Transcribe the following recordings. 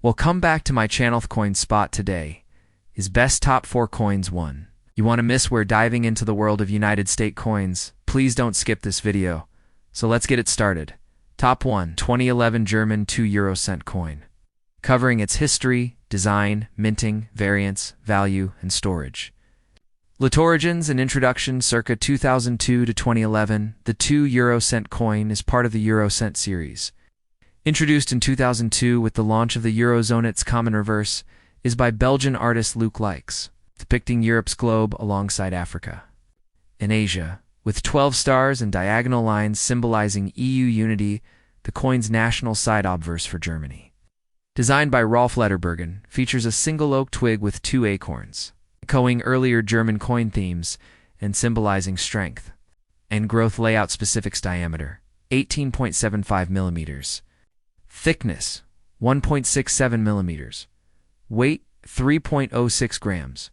Well, come back to my channel. Coin spot today is best top 4 coins 1. You want to miss we're diving into the world of United States coins? Please don't skip this video. So let's get it started. Top 1, 2011 German 2 euro cent coin. Covering its history, design, minting, variants, value, and storage. Lit origins and introduction circa 2002 to 2011, the 2 euro cent coin is part of the euro cent series. Introduced in 2002 with the launch of the Eurozone, its common reverse is by Belgian artist Luc Likes, depicting Europe's globe alongside Africa. In Asia, with 12 stars and diagonal lines symbolizing EU unity, the coin's national side obverse for Germany. Designed by Rolf Letterbergen, features a single oak twig with 2 acorns, echoing earlier German coin themes and symbolizing strength. And growth layout specifics: diameter 18.75 millimeters. Thickness, 1.67 millimeters. Weight, 3.06 grams.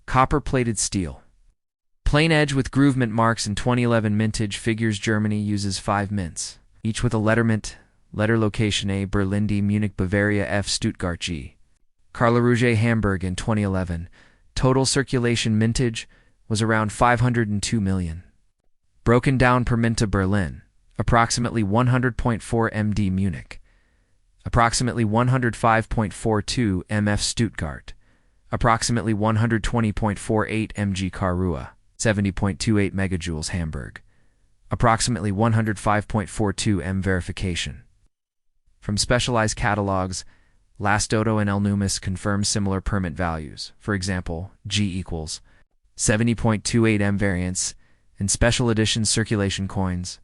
Copper-plated steel. Plain edge with groove mint marks. In 2011 mintage figures, Germany uses 5 mints, each with a letter mint. Letter location: A. Berlin, D. Munich, Bavaria, F. Stuttgart, G. Karlsruhe, Hamburg. In 2011, total circulation mintage was around 502 million. Broken down per mint: Berlin, approximately 100.4 md. Munich, approximately 105.42 mf. Stuttgart, approximately 120.48 mg. Karlsruhe, 70.28 megajoules. Hamburg, approximately 105.42 m. Verification from specialized catalogs, Lastoto and El Numis confirm similar permit values. For example, G equals 70.28 m variants in special edition circulation coins.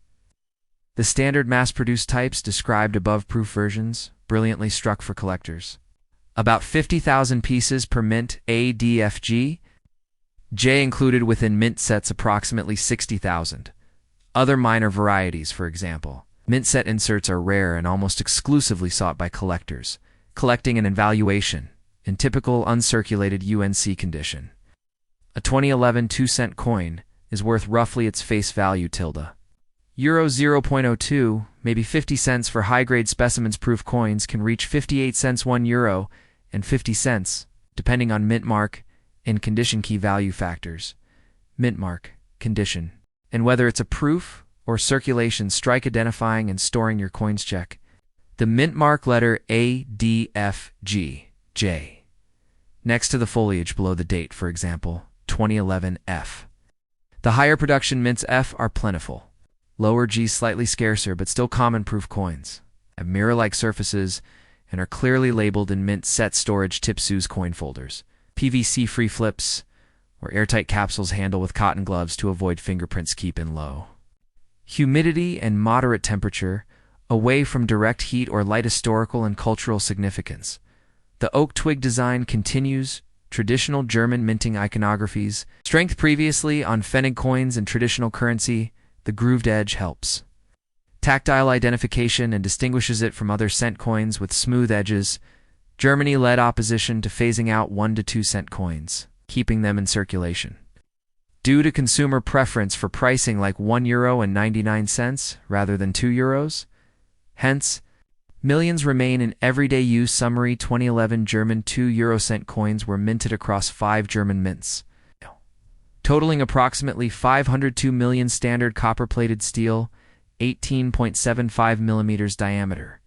The standard mass-produced types described above, proof versions, brilliantly struck for collectors. About 50,000 pieces per mint. A, D, F, G. J included within mint sets approximately 60,000. Other minor varieties, for example. Mint set inserts are rare and almost exclusively sought by collectors, collecting an evaluation in typical uncirculated UNC condition. A 2011 2-cent coin is worth roughly its face value tilde. Euro 0.02, maybe 50 cents for high-grade specimens. Proof coins can reach 58 cents, 1 euro, and 50 cents, depending on mint mark and condition. Key value factors: mint mark, condition, and whether it's a proof or circulation. Strike identifying and storing your coins. Check the mint mark letter A, D, F, G, J next to the foliage below the date, for example, 2011 F. The higher production mints F are plentiful. Lower G slightly scarcer but still common. Proof coins have mirror-like surfaces and are clearly labeled in mint set storage tipsus coin folders. PVC-free flips or airtight capsules handle with cotton gloves to avoid fingerprints. Keep in low humidity and moderate temperature, away from direct heat or light. Historical and cultural significance: the oak twig design continues traditional German minting iconographies. Strength: previously on Pfennig coins and traditional currency, the grooved edge helps tactile identification and distinguishes it from other cent coins with smooth edges. Germany led opposition to phasing out 1 to 2 cent coins, keeping them in circulation, due to consumer preference for pricing like 1 euro and 99 cents rather than 2 euros. Hence, millions remain in everyday use. Summary: 2011 German 2 euro cent coins were minted across 5 German mints, totaling approximately 502 million. Standard copper-plated steel, 18.75 millimeters diameter.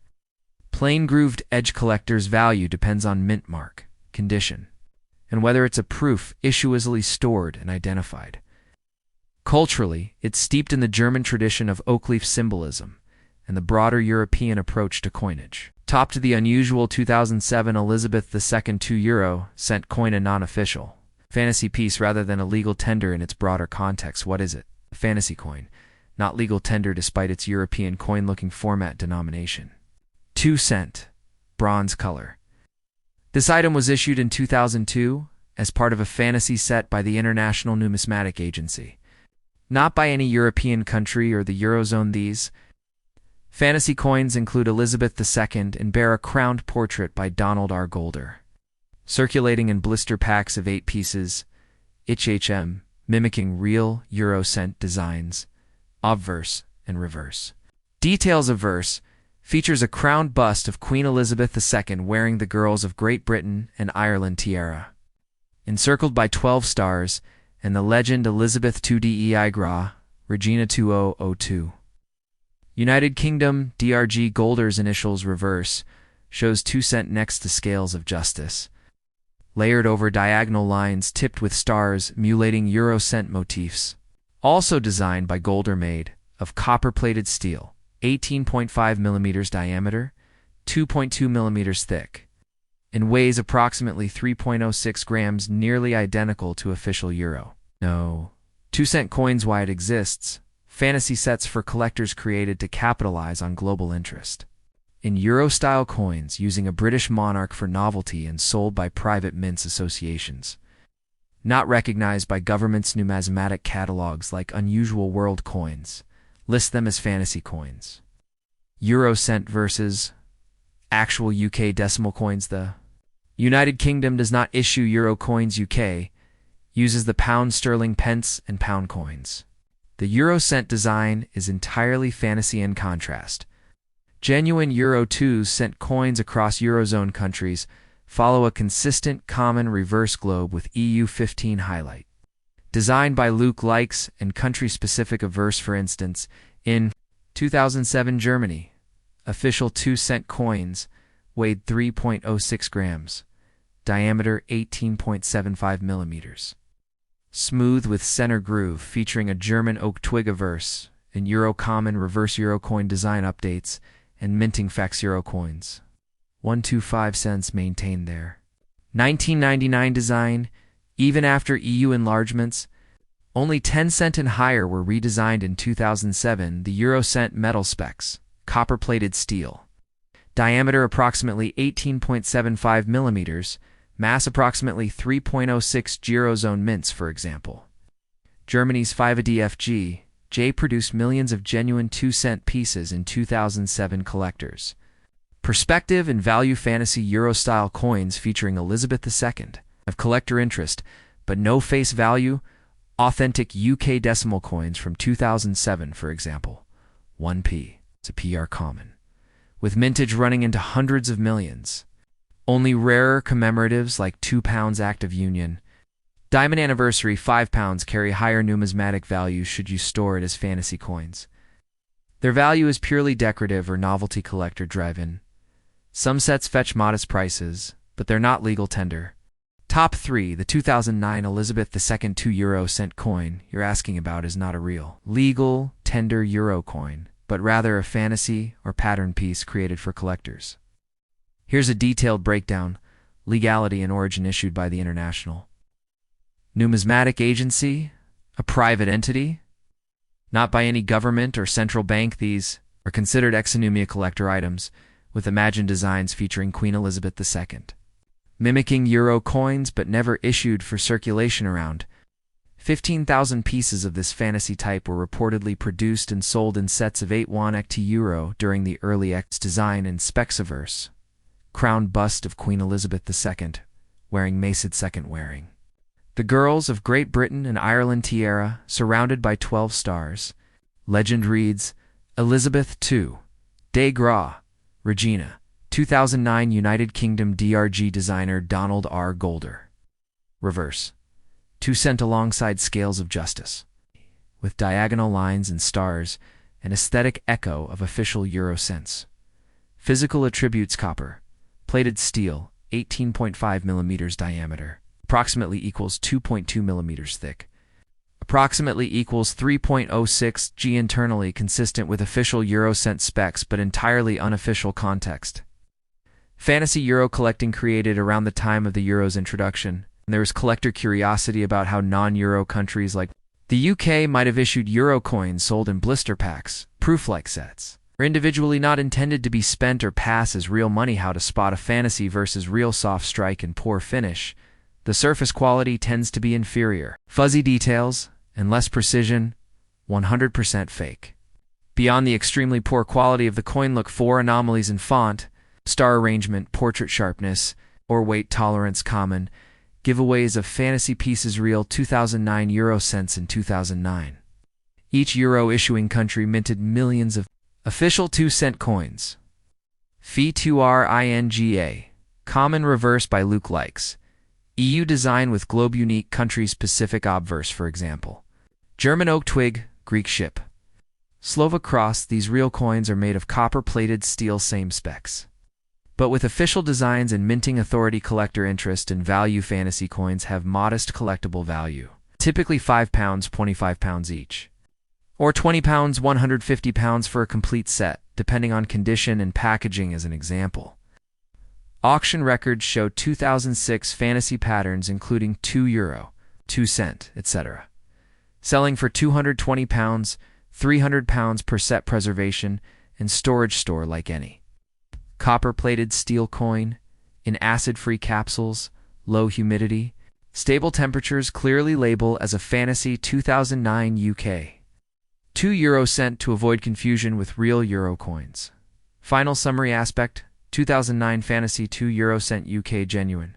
Plain grooved edge. Collector's value depends on mint mark, condition, and whether it's a proof, issue easily stored and identified. Culturally, it's steeped in the German tradition of oak leaf symbolism and the broader European approach to coinage. Top to the unusual 2007 Elizabeth II 2 euro cent coin, a non-official fantasy piece rather than a legal tender in its broader context. What is it? A fantasy coin, not legal tender despite its European coin-looking format. Denomination: 2 cent, bronze color. This item was issued in 2002 as part of a fantasy set by the International Numismatic Agency, not by any European country or the Eurozone. These fantasy coins include Elizabeth II and bear a crowned portrait by Donald R. Golder. Circulating in blister packs of 8 pieces, HHM, mimicking real Euro cent designs, obverse and reverse. Details of verse: Features a crowned bust of Queen Elizabeth II wearing the Girls of Great Britain and Ireland tiara. Encircled by 12 stars, and the legend Elizabeth II Dei Gra, Regina 2002. United Kingdom DRG Golder's initials reverse, shows 2 cent next to scales of justice. Layered over diagonal lines tipped with stars emulating Euro cent motifs. Also designed by Golder, made of copper-plated steel, 18.5 millimeters diameter, 2.2 millimeters thick, and weighs approximately 3.06 grams, nearly identical to official Euro. No. 2 cent coins. Why it exists. Fantasy sets for collectors created to capitalize on global interest. In Euro-style coins, using a British monarch for novelty and sold by private mints associations. Not recognized by governments' numismatic catalogs like Unusual World Coins. List them as fantasy coins. Euro cent versus actual UK decimal coins. The United Kingdom does not issue Euro coins. UK uses the pound sterling pence and pound coins. The Euro cent design is entirely fantasy in contrast. Genuine Euro 2 cent coins across Eurozone countries follow a consistent common reverse globe with EU 15 highlight. Designed by Luke Likes and country-specific averse. For instance, in 2007 Germany, official 2 cent coins weighed 3.06 grams, diameter 18.75 millimeters. Smooth with center groove, featuring a German oak twig averse, and Euro common reverse Euro coin design updates, and minting fax Euro coins. 125 cents maintained there. 1999 design. Even after EU enlargements, only 10 cent and higher were redesigned in 2007. The Euro cent metal specs, copper-plated steel. Diameter approximately 18.75 millimeters, mass approximately 3.06 Eurozone mints, for example. Germany's 5ADFG J produced millions of genuine 2 cent pieces in 2007 collectors. Perspective and value fantasy Euro-style coins featuring Elizabeth II. Of collector interest, but no face value. Authentic UK decimal coins from 2007, for example. 1p. It's a PR common. With mintage running into hundreds of millions. Only rarer commemoratives like £2 Act of Union. Diamond Anniversary £5 carry higher numismatic value should you store it as fantasy coins. Their value is purely decorative or novelty collector driven. Some sets fetch modest prices, but they're not legal tender. Top 3. The 2009 Elizabeth II 2 Euro cent coin you're asking about is not a real, legal, tender Euro coin, but rather a fantasy or pattern piece created for collectors. Here's a detailed breakdown. Legality and origin: issued by the International Numismatic Agency, a private entity, not by any government or central bank. These are considered exonumia collector items, with imagined designs featuring Queen Elizabeth II. Mimicking Euro coins but never issued for circulation. Around 15,000 pieces of this fantasy type were reportedly produced and sold in sets of 8 1 Euro during the early X design and specs-averse. Crowned bust of Queen Elizabeth II, wearing Masid II wearing. The Girls of Great Britain and Ireland tiara, surrounded by 12 stars. Legend reads, Elizabeth II, de Gra, Regina. 2009 United Kingdom DRG designer Donald R. Golder. Reverse. 2 cent alongside scales of justice. With diagonal lines and stars, an aesthetic echo of official Euro cents. Physical attributes: copper. Plated steel, 18.5 millimeters diameter. Approximately equals 2.2 millimeters thick. Approximately equals 3.06 G internally, consistent with official Euro cent specs but entirely unofficial context. Fantasy Euro collecting created around the time of the Euro's introduction, and there was collector curiosity about how non-Euro countries like the UK might have issued Euro coins sold in blister packs, proof-like sets, or individually not intended to be spent or pass as real money. How to spot a fantasy versus real: soft strike and poor finish. The surface quality tends to be inferior. Fuzzy details and less precision, 100% fake. Beyond the extremely poor quality of the coin, look for anomalies in font, star arrangement, portrait sharpness, or weight tolerance. Common giveaways of fantasy pieces: real 2009 Euro cents in 2009. Each Euro issuing country minted millions of official 2 cent coins, Fturinga. Common reverse by Luke Likes. EU design with globe unique country-specific obverse, for example. German oak twig, Greek ship. Slovak cross. These real coins are made of copper-plated steel, same specs. But with official designs and minting authority, collector interest and value, fantasy coins have modest collectible value. Typically £5, £25 each. Or £20, £150 for a complete set, depending on condition and packaging as an example. Auction records show 2006 fantasy patterns including €2, 2 cent, etc. Selling for £220, £300 per set, preservation and storage store like any. Copper-plated steel coin, in acid-free capsules, low humidity, stable temperatures, clearly label as a fantasy 2009 UK. €2 cent to avoid confusion with real euro coins. Final summary aspect, 2009 fantasy €2 cent UK genuine.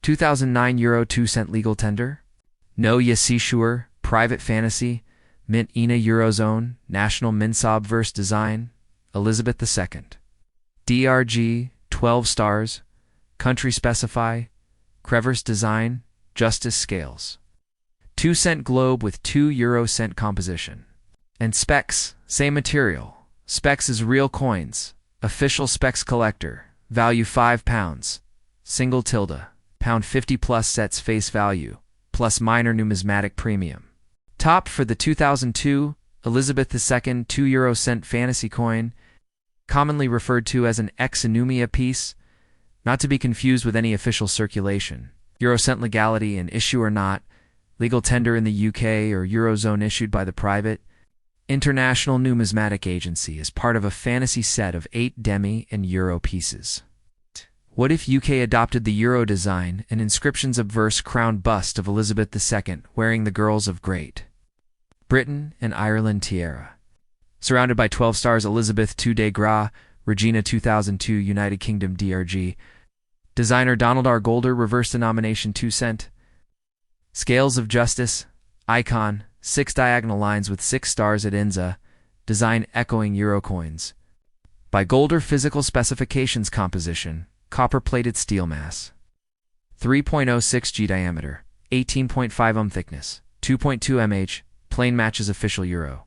2009 euro 2 cent legal tender. No yesi sure, private fantasy, mint ina Eurozone, national minsobverse design, Elizabeth II. DRG, 12 stars, country specify, creverse design, justice scales. 2 cent globe with €2 cent composition. And specs, same material. Specs is real coins. Official specs collector. Value £5. Single tilde. £50 plus sets face value. Plus minor numismatic premium. Top for the 2002 Elizabeth II €2 cent fantasy coin, commonly referred to as an ex-Enumia piece, not to be confused with any official circulation. Eurocent legality and issue or not, legal tender in the UK or Eurozone, issued by the private International Numismatic Agency as part of a fantasy set of 8 demi and euro pieces. What if UK adopted the euro design and inscriptions obverse crowned bust of Elizabeth II wearing the Girls of Great Britain and Ireland tiara? Surrounded by 12 stars, Elizabeth II de Gras, Regina 2002 United Kingdom DRG. Designer Donald R. Golder, reverse denomination 2 cent. Scales of Justice, icon, 6 diagonal lines with 6 stars at Inza, design echoing euro coins. By Golder, physical specifications, composition, copper-plated steel mass. 3.06 G diameter, 18.5 thickness, 2.2 mH, plain matches official euro.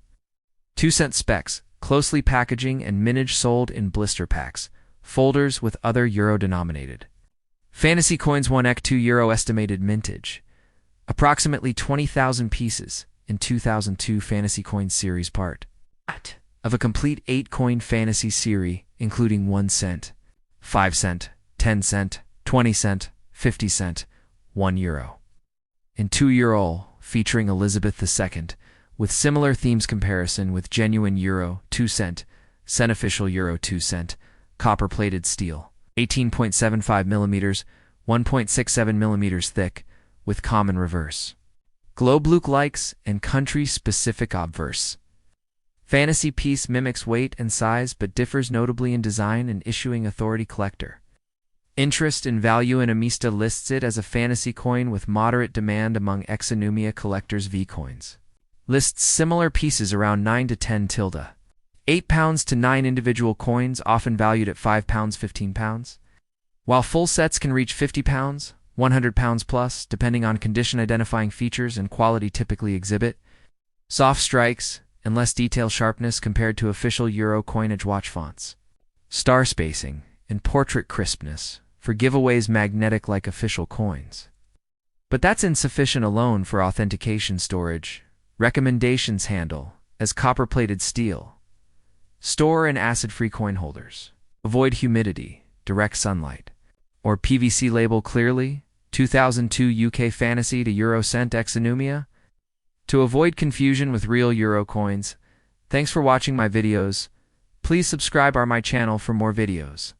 2 cent specs, closely packaging and mintage, sold in blister packs, folders with other euro denominated. Fantasy coins 1 ec €2 estimated mintage. Approximately 20,000 pieces in 2002 fantasy coin series, part of a complete 8-coin fantasy series, including 1 cent, 5 cent, 10 cent, 20 cent, 50 cent, €1. And €2, featuring Elizabeth II, with similar themes, comparison with genuine euro 2 cent, official euro 2 cent, copper-plated steel, 18.75 millimeters, 1.67 millimeters thick, with common reverse. Globe Luke Likes and country-specific obverse. Fantasy piece mimics weight and size but differs notably in design and issuing authority, collector interest and value. In Amista lists it as a fantasy coin with moderate demand among ex-Enumia collectors. V coins lists similar pieces around 9 to 10 tilde. £8 to 9 individual coins, often valued at £5, £15, while full sets can reach £50, £100 plus, depending on condition. Identifying features and quality typically exhibit soft strikes and less detail sharpness compared to official euro coinage. Watch fonts, star spacing, and portrait crispness. For giveaways, magnetic like official coins. But that's insufficient alone for authentication. Storage recommendations: handle as copper-plated steel. Store in acid-free coin holders. Avoid humidity, direct sunlight, or PVC. Label clearly. 2002 UK fantasy to euro cent ex-Enumia. To avoid confusion with real euro coins. Thanks for watching my videos. Please subscribe my channel for more videos.